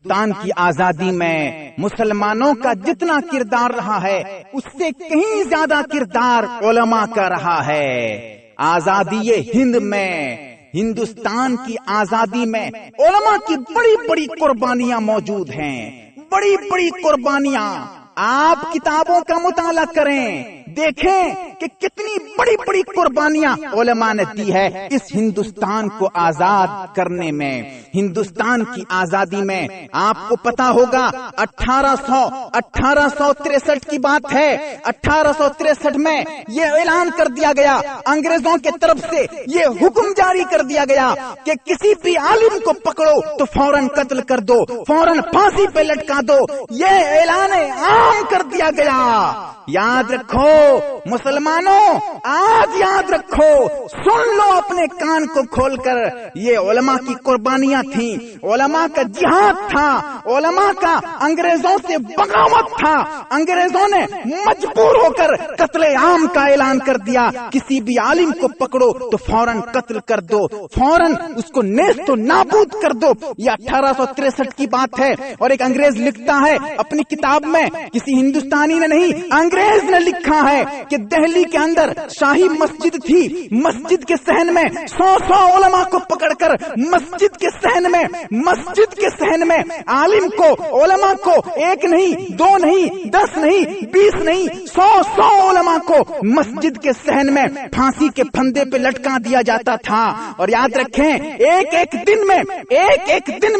ہندوستان کی آزادی میں مسلمانوں کا جتنا کردار رہا ہے اس سے کہیں زیادہ کردار علماء کا رہا ہے۔ آزادی ہند میں، ہندوستان کی آزادی میں علماء کی بڑی بڑی قربانیاں موجود ہیں، بڑی بڑی قربانیاں۔ آپ کتابوں کا مطالعہ کریں، دیکھیں کہ کتنی بڑی بڑی قربانیاں علماء نے دی ہے اس ہندوستان کو آزاد کرنے میں۔ ہندوستان کی آزادی میں آپ کو پتا ہوگا 1863 کی بات ہے۔ 1863 میں یہ اعلان کر دیا گیا، انگریزوں کی طرف سے یہ حکم جاری کر دیا گیا کہ کسی بھی عالم کو پکڑو تو فوراً قتل کر دو، فوراً پھانسی پہ لٹکا دو۔ یہ اعلان عام کر دیا گیا۔ یاد رکھو مسلمانوں، آج یاد رکھو، سن لو اپنے کان کو کھول کر، یہ علماء کی قربانیاں تھیں، علماء کا جہاد تھا، علماء کا انگریزوں سے بغاوت تھا۔ انگریزوں نے مجبور ہو کر قتل عام کا اعلان کر دیا، کسی بھی عالم کو پکڑو تو فوراً قتل کر دو، فوراً اس کو نیست و نابود کر دو۔ یہ 1863 کی بات ہے، اور ایک انگریز لکھتا ہے اپنی کتاب میں، کسی ہندوستانی نے نہیں، انگریز نے لکھا ہے کہ دہلی کے اندر شاہی مسجد تھی، مسجد کے صحن میں 100 علماء کو پکڑ کر مسجد کے صحن میں عالم کو، علماء کو، ایک نہیں، دو نہیں، 10 نہیں، 20 نہیں، 100 علماء کو مسجد کے صحن میں پھانسی کے پھندے پہ لٹکا دیا جاتا تھا۔ اور یاد رکھیں ایک ایک دن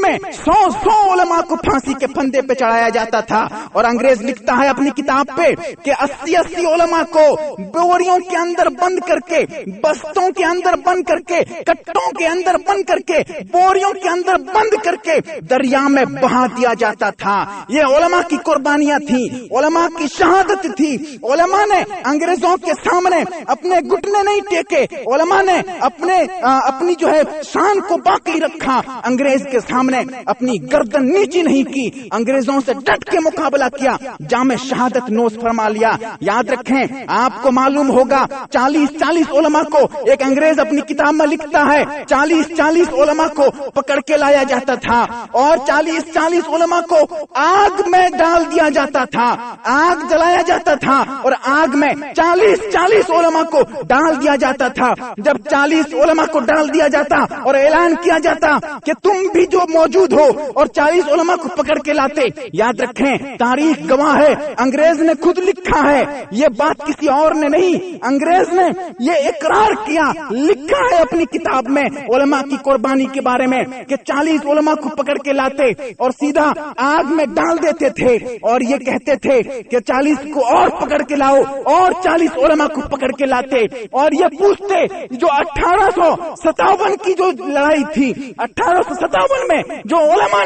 میں 100 علماء کو پھانسی کے پھندے پہ چڑھایا جاتا تھا۔ اور انگریز لکھتا ہے اپنی کتاب پہ کہ 80 علماء کو بوریوں کے اندر بند کر کے، بستوں کے اندر بند کر کے، کٹوں کے اندر بند کر کے، بوریوں کے اندر بند کر کے دریا میں بہا دیا جاتا تھا۔ یہ علماء کی قربانیاں تھیں، علماء کی شہادت تھی۔ علماء نے انگریزوں کے سامنے اپنے گھٹنے نہیں ٹیکے، علماء نے اپنی جو ہے شان کو باقی رکھا، انگریز کے سامنے اپنی گردن نیچی نہیں کی، انگریزوں سے ڈٹ کے مقابلہ کیا، جام شہادت نوش فرما لیا۔ یاد رکھیں آپ کو معلوم ہوگا 40 علماء کو ایک انگریز اپنی کتاب میں لکھتا ہے 40 علماء کو پکڑ کے لایا جاتا تھا، اور 40 علماء کو آگ میں ڈال دیا جاتا تھا، آگ جلایا جاتا تھا، اور آگ میں 40 علماء کو ڈال دیا جاتا تھا۔ جب 40 علماء کو ڈال دیا جاتا اور اعلان کیا جاتا کہ تم بھی جو موجود ہو، اور 40 علماء کو پکڑ کے لاتے۔ یاد رکھیں تاریخ گواہ ہے، انگریز نے خود لکھا ہے، یہ بات کسی اور نے نہیں، انگریز نے یہ اقرار کیا، لکھا ہے اپنی کتاب میں علماء کی قربانی کے بارے میں کہ 40 علماء کو پکڑ کے لاتے اور سیدھا آگ میں ڈال دیتے تھے، اور یہ کہتے تھے کہ 40 کو اور پکڑ کے لاؤ، اور 40 علماء کو پکڑ کے لاتے، اور یہ پوچھتے جو 1857 کی جو لڑائی تھی، 1857 میں جو علماء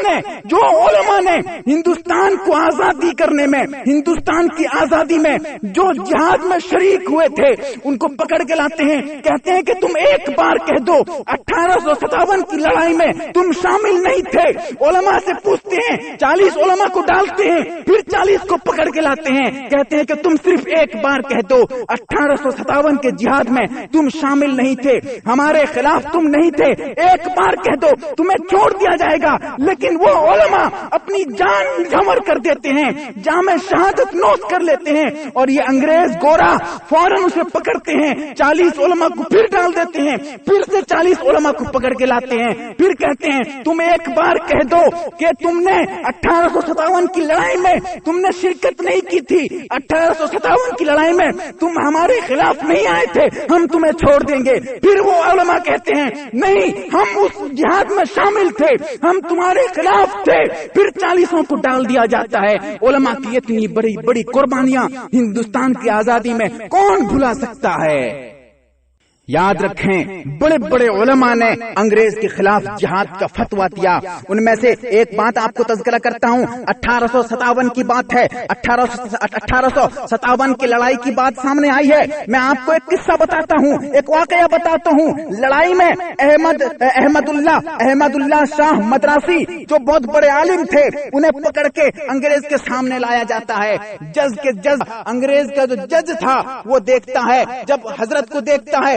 نے ہندوستان کو آزادی کرنے میں، ہندوستان کی آزادی میں جو جہاد میں شریک ہوئے تھے، ان کو پکڑ کے لاتے ہیں، کہتے ہیں کہ تم ایک بار کہہ دو 1857 کی لڑائی میں تم شامل نہیں تھے۔ علماء سے پوچھتے ہیں، 40 علماء کو ڈالتے ہیں، پھر 40 کو پکڑ کے لاتے ہیں، کہتے ہیں کہ تم صرف ایک بار کہہ دو 1857 کے جہاد میں تم شامل نہیں تھے، ہمارے خلاف تم نہیں تھے، ایک بار کہہ دو تمہیں چھوڑ دیا جائے گا۔ لیکن وہ علماء اپنی جان جمر کر دیتے ہیں، جام شہادت نوش کر لیتے ہیں، اور یہ انگریز گورا فوراً اسے پکڑتے ہیں، 40 علماء کو پھر ڈال دیتے ہیں، پھر سے 40 علماء کو پکڑ کے لاتے ہیں، پھر کہتے ہیں تم ایک بار کہہ دو کہ تم نے 1857 کی لڑائی میں تم نے شرکت نہیں کی تھی، 1857 کی لڑائی میں تم ہمارے خلاف نہیں آئے تھے، ہم تمہیں چھوڑ دیں گے۔ پھر وہ علماء کہتے ہیں نہیں، ہم اس جہاد میں شامل تھے، ہم تمہارے خلاف تھے، پھر 40 کو ڈال دیا جاتا ہے۔ علماء کی اتنی بڑی بڑی قربانیاں ہندوستان کی آزادی میں کون بھلا سکتا ہے؟ یاد رکھیں بڑے بڑے علماء نے انگریز کے خلاف جہاد کا فتویٰ دیا۔ ان میں سے ایک بات آپ کو تذکرہ کرتا ہوں، 1857 کی بات ہے، 1857 کی لڑائی کی بات سامنے آئی ہے۔ میں آپ کو ایک قصہ بتاتا ہوں، ایک واقعہ بتاتا ہوں۔ لڑائی میں احمد اللہ شاہ مدراسی جو بہت بڑے عالم تھے، انہیں پکڑ کے انگریز کے سامنے لایا جاتا ہے۔ جج انگریز کا جو جج تھا وہ دیکھتا ہے، جب حضرت کو دیکھتا ہے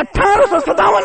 1857